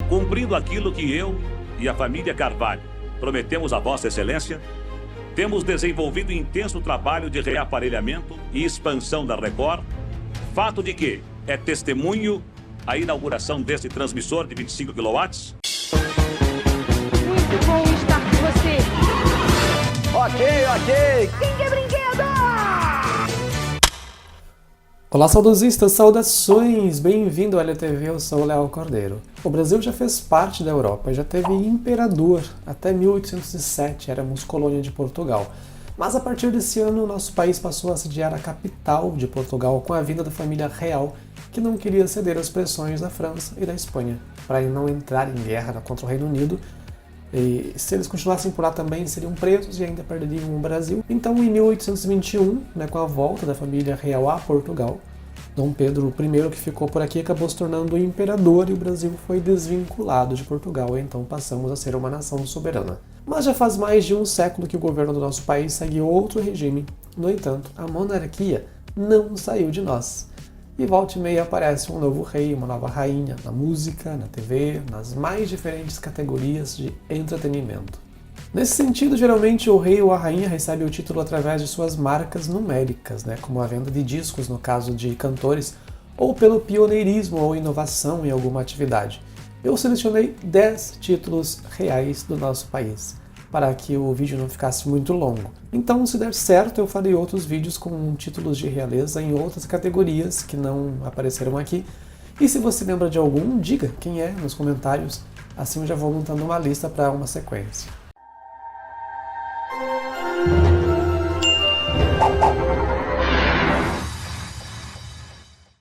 Cumprindo aquilo que eu e a família Carvalho prometemos a Vossa Excelência, temos desenvolvido intenso trabalho de reaparelhamento e expansão da Record, fato de que é testemunho a inauguração desse transmissor de 25 kW. Muito bom estar com você. Ok. Quem quer brinquedo? Olá, saudosistas, saudações! Bem-vindo ao LTV, eu sou o Léo Cordeiro. O Brasil já fez parte da Europa, já teve imperador. Até 1807 éramos colônia de Portugal. Mas a partir desse ano, nosso país passou a sediar a capital de Portugal com a vinda da família real, que não queria ceder às pressões da França e da Espanha, para não entrar em guerra contra o Reino Unido. E se eles continuassem por lá também, seriam presos e ainda perderiam o Brasil. Então, em 1821, com a volta da família real a Portugal, Dom Pedro I, que ficou por aqui, acabou se tornando imperador e o Brasil foi desvinculado de Portugal, e então passamos a ser uma nação soberana. Mas já faz mais de um século que o governo do nosso país segue outro regime. No entanto, a monarquia não saiu de nós. E volta e meia aparece um novo rei, uma nova rainha, na música, na TV, nas mais diferentes categorias de entretenimento. Nesse sentido, geralmente o rei ou a rainha recebe o título através de suas marcas numéricas, como a venda de discos no caso de cantores, ou pelo pioneirismo ou inovação em alguma atividade. Eu selecionei 10 títulos reais do nosso país, para que o vídeo não ficasse muito longo. Então, se der certo, eu farei outros vídeos com títulos de realeza em outras categorias que não apareceram aqui. E se você lembra de algum, diga quem é nos comentários, assim eu já vou montando uma lista para uma sequência.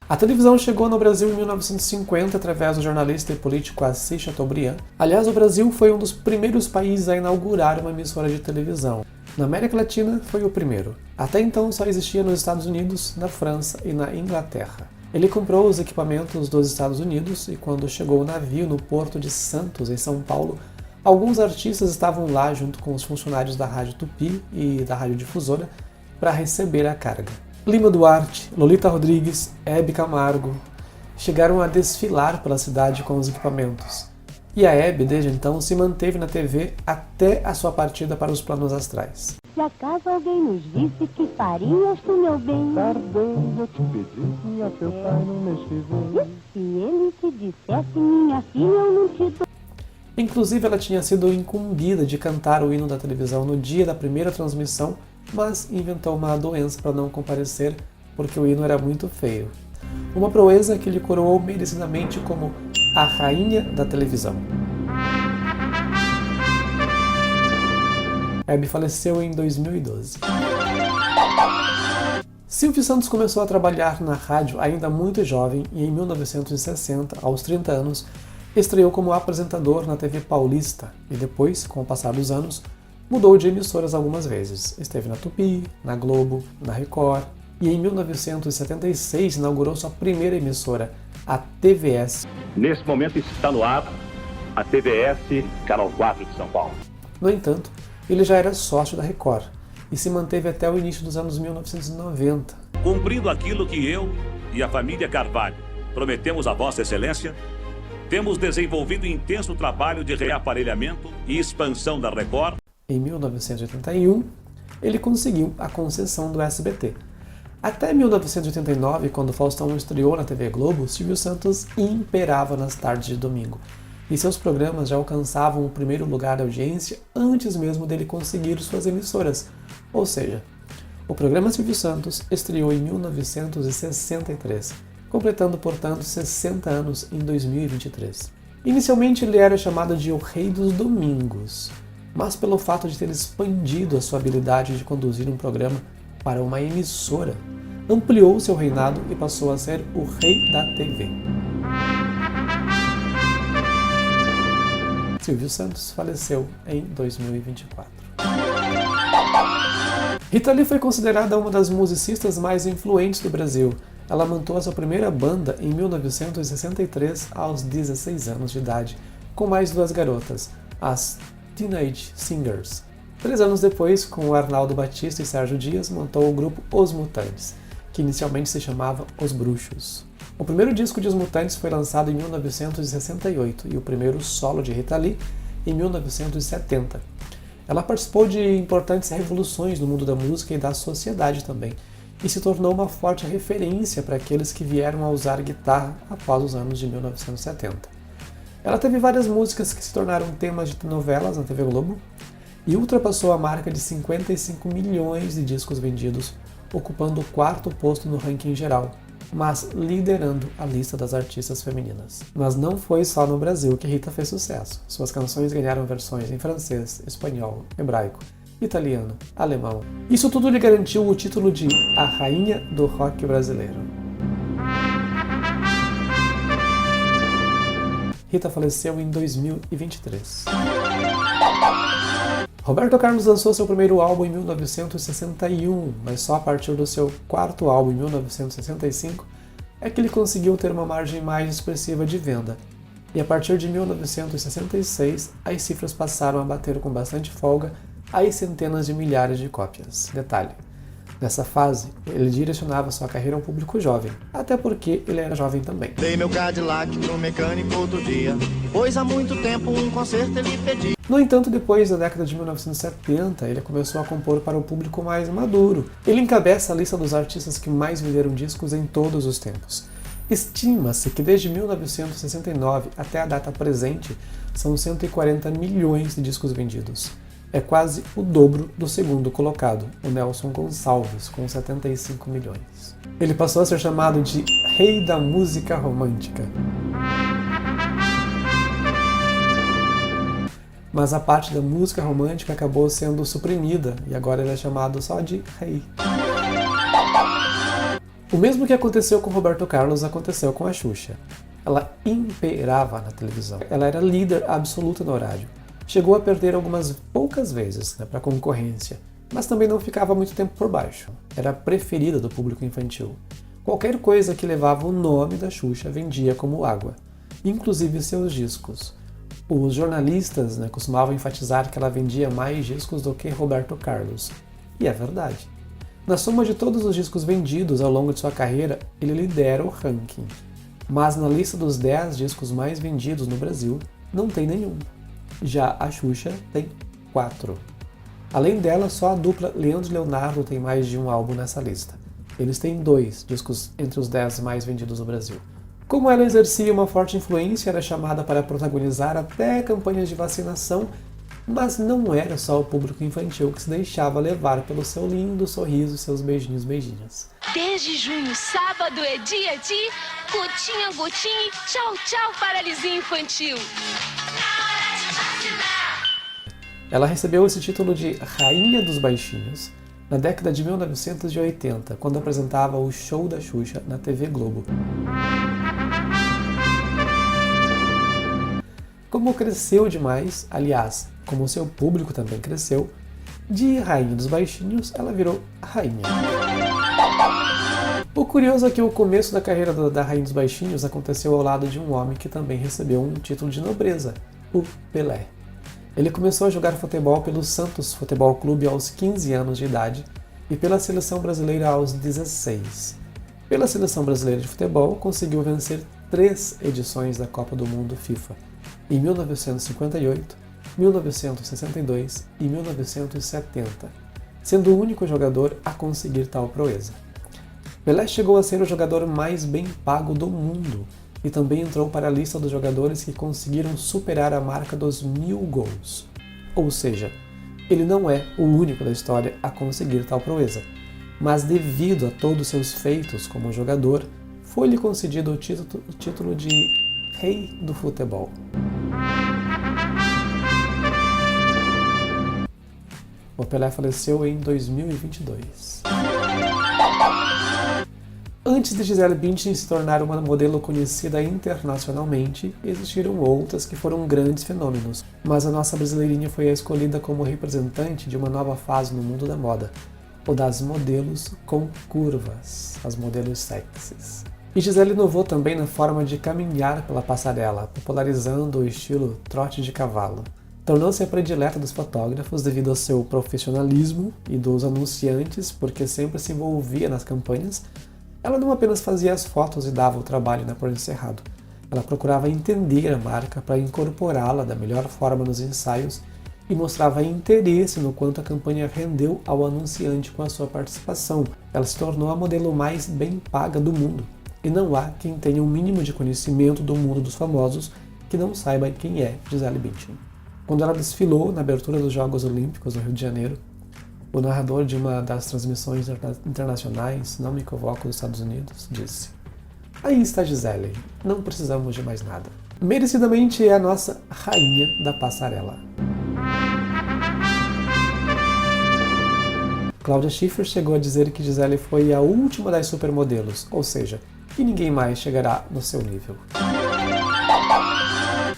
A televisão chegou no Brasil em 1950 através do jornalista e político Assis Chateaubriand. Aliás, o Brasil foi um dos primeiros países a inaugurar uma emissora de televisão. Na América Latina, foi o primeiro. Até então, só existia nos Estados Unidos, na França e na Inglaterra. Ele comprou os equipamentos dos Estados Unidos e quando chegou o navio no Porto de Santos, em São Paulo, alguns artistas estavam lá junto com os funcionários da Rádio Tupi e da Rádio Difusora para receber a carga. Lima Duarte, Lolita Rodrigues, Hebe Camargo chegaram a desfilar pela cidade com os equipamentos. E a Hebe, desde então, se manteve na TV até a sua partida para os planos astrais. Se acaso alguém nos disse que farias tu, meu bem, Tardei a te pedir que a teu pai não me escreveu. se ele te dissesse, minha filha, eu não te dou. Inclusive, ela tinha sido incumbida de cantar o hino da televisão no dia da primeira transmissão, mas inventou uma doença para não comparecer, porque o hino era muito feio. Uma proeza que lhe coroou merecidamente como a rainha da televisão. Hebe faleceu em 2012. Silvio Santos começou a trabalhar na rádio ainda muito jovem e em 1960, aos 30 anos, estreou como apresentador na TV Paulista e depois, com o passar dos anos, mudou de emissoras algumas vezes. Esteve na Tupi, na Globo, na Record e em 1976 inaugurou sua primeira emissora, a TVS. Nesse momento está no ar a TVS, Canal 4 de São Paulo. No entanto, ele já era sócio da Record e se manteve até o início dos anos 1990. Cumprindo aquilo que eu e a família Carvalho prometemos a Vossa Excelência, temos desenvolvido intenso trabalho de reaparelhamento e expansão da Record. Em 1981, ele conseguiu a concessão do SBT. Até 1989, quando Faustão estreou na TV Globo, Silvio Santos imperava nas tardes de domingo. E seus programas já alcançavam o primeiro lugar da audiência antes mesmo dele conseguir suas emissoras. Ou seja, o programa Silvio Santos estreou em 1963, completando, portanto, 60 anos em 2023. Inicialmente ele era chamado de o Rei dos Domingos, mas pelo fato de ter expandido a sua habilidade de conduzir um programa para uma emissora, ampliou seu reinado e passou a ser o Rei da TV. Silvio Santos faleceu em 2024. Rita Lee foi considerada uma das musicistas mais influentes do Brasil. Ela montou a sua primeira banda em 1963, aos 16 anos de idade, com mais duas garotas, as Teenage Singers. 3 anos depois, com o Arnaldo Batista e Sérgio Dias, montou o grupo Os Mutantes, que inicialmente se chamava Os Bruxos. O primeiro disco de Os Mutantes foi lançado em 1968 e o primeiro solo de Rita Lee em 1970. Ela participou de importantes revoluções no mundo da música e da sociedade também, e se tornou uma forte referência para aqueles que vieram a usar guitarra após os anos de 1970. Ela teve várias músicas que se tornaram temas de novelas na TV Globo e ultrapassou a marca de 55 milhões de discos vendidos, ocupando o 4º posto no ranking geral, mas liderando a lista das artistas femininas. Mas não foi só no Brasil que Rita fez sucesso. Suas canções ganharam versões em francês, espanhol, hebraico, italiano, alemão. Isso tudo lhe garantiu o título de a Rainha do Rock Brasileiro. Rita faleceu em 2023. Roberto Carlos lançou seu primeiro álbum em 1961, mas só a partir do seu 4º álbum em 1965 é que ele conseguiu ter uma margem mais expressiva de venda. E a partir de 1966, as cifras passaram a bater com bastante folga as centenas de milhares de cópias. Detalhe: nessa fase, ele direcionava sua carreira a um público jovem, até porque ele era jovem também. Dei meu Cadillac pro mecânico outro dia, pois há muito tempo um conserto ele pedia. No entanto, depois da década de 1970, ele começou a compor para um público mais maduro. Ele encabeça a lista dos artistas que mais venderam discos em todos os tempos. Estima-se que desde 1969 até a data presente, são 140 milhões de discos vendidos. É quase o dobro do segundo colocado, o Nelson Gonçalves, com 75 milhões. Ele passou a ser chamado de Rei da Música Romântica. Mas a parte da música romântica acabou sendo suprimida e agora ele é chamado só de Rei. O mesmo que aconteceu com Roberto Carlos aconteceu com a Xuxa. Ela imperava na televisão. Ela era líder absoluta no horário. Chegou a perder algumas poucas vezes para a concorrência, mas também não ficava muito tempo por baixo. Era a preferida do público infantil. Qualquer coisa que levava o nome da Xuxa vendia como água, inclusive seus discos. Os jornalistas costumavam enfatizar que ela vendia mais discos do que Roberto Carlos. E é verdade. Na soma de todos os discos vendidos ao longo de sua carreira, ele lidera o ranking. Mas na lista dos 10 discos mais vendidos no Brasil, não tem nenhum. Já a Xuxa tem 4. Além dela, só a dupla Leandro e Leonardo tem mais de um álbum nessa lista. Eles têm 2 discos entre os 10 mais vendidos no Brasil. Como ela exercia uma forte influência, era chamada para protagonizar até campanhas de vacinação, mas não era só o público infantil que se deixava levar pelo seu lindo sorriso e seus beijinhos. Desde junho, sábado é dia de gotinha, gotinha e tchau, tchau, paralisia infantil. Ela recebeu esse título de Rainha dos Baixinhos na década de 1980, quando apresentava o Show da Xuxa na TV Globo. Como cresceu demais, aliás, como seu público também cresceu, de Rainha dos Baixinhos ela virou Rainha. O curioso é que o começo da carreira da Rainha dos Baixinhos aconteceu ao lado de um homem que também recebeu um título de nobreza, o Pelé. Ele começou a jogar futebol pelo Santos Futebol Clube aos 15 anos de idade e pela Seleção Brasileira aos 16. Pela Seleção Brasileira de Futebol, conseguiu vencer 3 edições da Copa do Mundo FIFA, em 1958, 1962 e 1970, sendo o único jogador a conseguir tal proeza. Pelé chegou a ser o jogador mais bem pago do mundo e também entrou para a lista dos jogadores que conseguiram superar a marca dos 1000 gols. Ou seja, ele não é o único da história a conseguir tal proeza, mas devido a todos os seus feitos como jogador, foi-lhe concedido o título de Rei do Futebol. O Pelé faleceu em 2022. Antes de Gisele Bündchen se tornar uma modelo conhecida internacionalmente, existiram outras que foram grandes fenômenos, mas a nossa brasileirinha foi a escolhida como representante de uma nova fase no mundo da moda, o das modelos com curvas, as modelos sexys. E Gisele inovou também na forma de caminhar pela passarela, popularizando o estilo trote de cavalo. Tornou-se a predileta dos fotógrafos devido ao seu profissionalismo e dos anunciantes, porque sempre se envolvia nas campanhas, Ela não apenas fazia as fotos e dava o trabalho por encerrado. Ela procurava entender a marca para incorporá-la da melhor forma nos ensaios e mostrava interesse no quanto a campanha rendeu ao anunciante com a sua participação. Ela se tornou a modelo mais bem paga do mundo. E não há quem tenha um mínimo de conhecimento do mundo dos famosos que não saiba quem é Gisele Bündchen. Quando ela desfilou na abertura dos Jogos Olímpicos no Rio de Janeiro, o narrador de uma das transmissões internacionais, não me equivoco, dos Estados Unidos, disse: "Aí está Gisele, não precisamos de mais nada." Merecidamente é a nossa rainha da passarela. Claudia Schiffer chegou a dizer que Gisele foi a última das supermodelos, ou seja, que ninguém mais chegará no seu nível.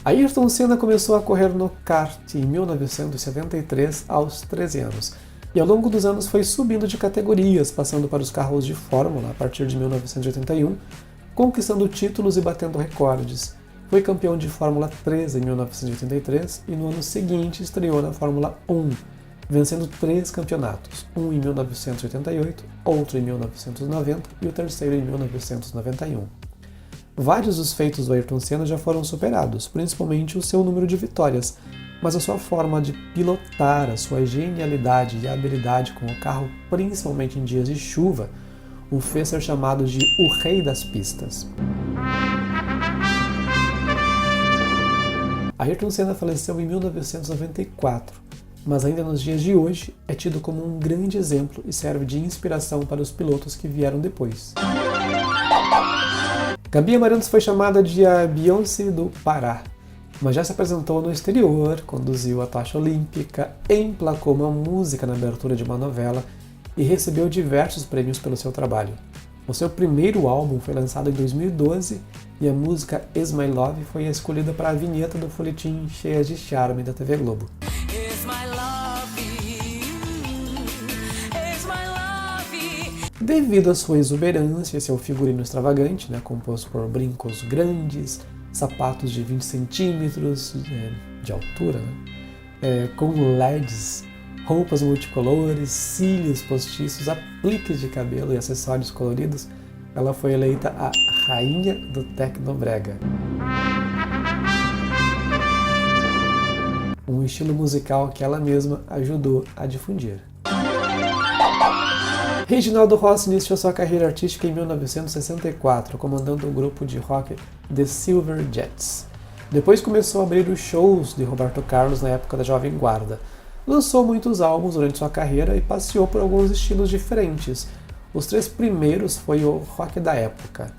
Ayrton Senna começou a correr no kart em 1973 aos 13 anos, e ao longo dos anos foi subindo de categorias, passando para os carros de Fórmula a partir de 1981, conquistando títulos e batendo recordes. Foi campeão de Fórmula 3 em 1983 e no ano seguinte estreou na Fórmula 1, vencendo 3 campeonatos, um em 1988, outro em 1990 e o terceiro em 1991. Vários dos feitos do Ayrton Senna já foram superados, principalmente o seu número de vitórias, mas a sua forma de pilotar, a sua genialidade e habilidade com o carro, principalmente em dias de chuva, o fez ser chamado de o rei das pistas. Ayrton Senna faleceu em 1994, mas ainda nos dias de hoje é tido como um grande exemplo e serve de inspiração para os pilotos que vieram depois. Gabi Amarantos foi chamada de a Beyoncé do Pará, mas já se apresentou no exterior, conduziu a tocha olímpica, emplacou uma música na abertura de uma novela e recebeu diversos prêmios pelo seu trabalho. O seu primeiro álbum foi lançado em 2012 e a música Is My Love foi escolhida para a vinheta do folhetim Cheias de Charme da TV Globo. Devido à sua exuberância e seu figurino extravagante, composto por brincos grandes, sapatos de 20 centímetros de altura, com LEDs, roupas multicolores, cílios postiços, apliques de cabelo e acessórios coloridos, ela foi eleita a rainha do Tecnobrega. Um estilo musical que ela mesma ajudou a difundir. Reginaldo Rossi iniciou sua carreira artística em 1964, comandando o grupo de rock The Silver Jets. Depois começou a abrir os shows de Roberto Carlos na época da Jovem Guarda. Lançou muitos álbuns durante sua carreira e passeou por alguns estilos diferentes. Os 3 primeiros foi o rock da época,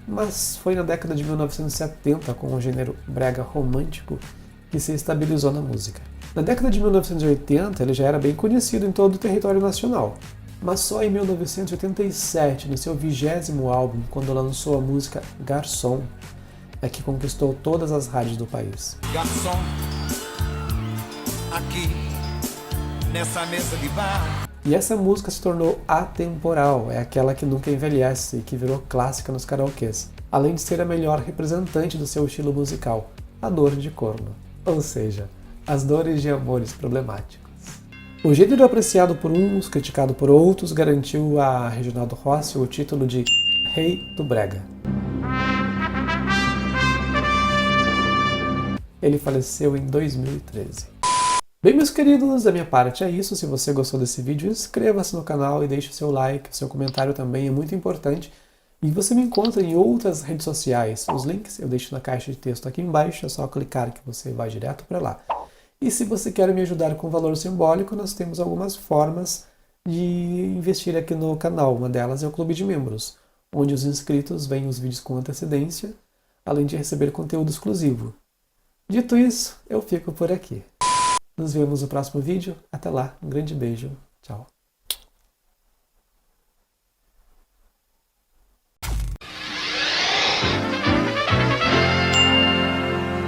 mas foi na década de 1970, com o gênero brega romântico, que se estabilizou na música. Na década de 1980, ele já era bem conhecido em todo o território nacional. Mas só em 1987, no seu 20º álbum, quando lançou a música Garçom, é que conquistou todas as rádios do país. Garçom, aqui, nessa mesa de bar. E essa música se tornou atemporal, é aquela que nunca envelhece e que virou clássica nos karaokês, além de ser a melhor representante do seu estilo musical, a dor de corno, ou seja, as dores de amores problemáticos. O gênero apreciado por uns, criticado por outros, garantiu a Reginaldo Rossi o título de Rei do Brega. Ele faleceu em 2013. Bem, meus queridos, da minha parte é isso. Se você gostou desse vídeo, inscreva-se no canal e deixe o seu like. O seu comentário também é muito importante. E você me encontra em outras redes sociais. Os links eu deixo na caixa de texto aqui embaixo. É só clicar que você vai direto para lá. E se você quer me ajudar com valor simbólico, nós temos algumas formas de investir aqui no canal. Uma delas é o Clube de Membros, onde os inscritos veem os vídeos com antecedência, além de receber conteúdo exclusivo. Dito isso, eu fico por aqui. Nos vemos no próximo vídeo. Até lá, um grande beijo. Tchau.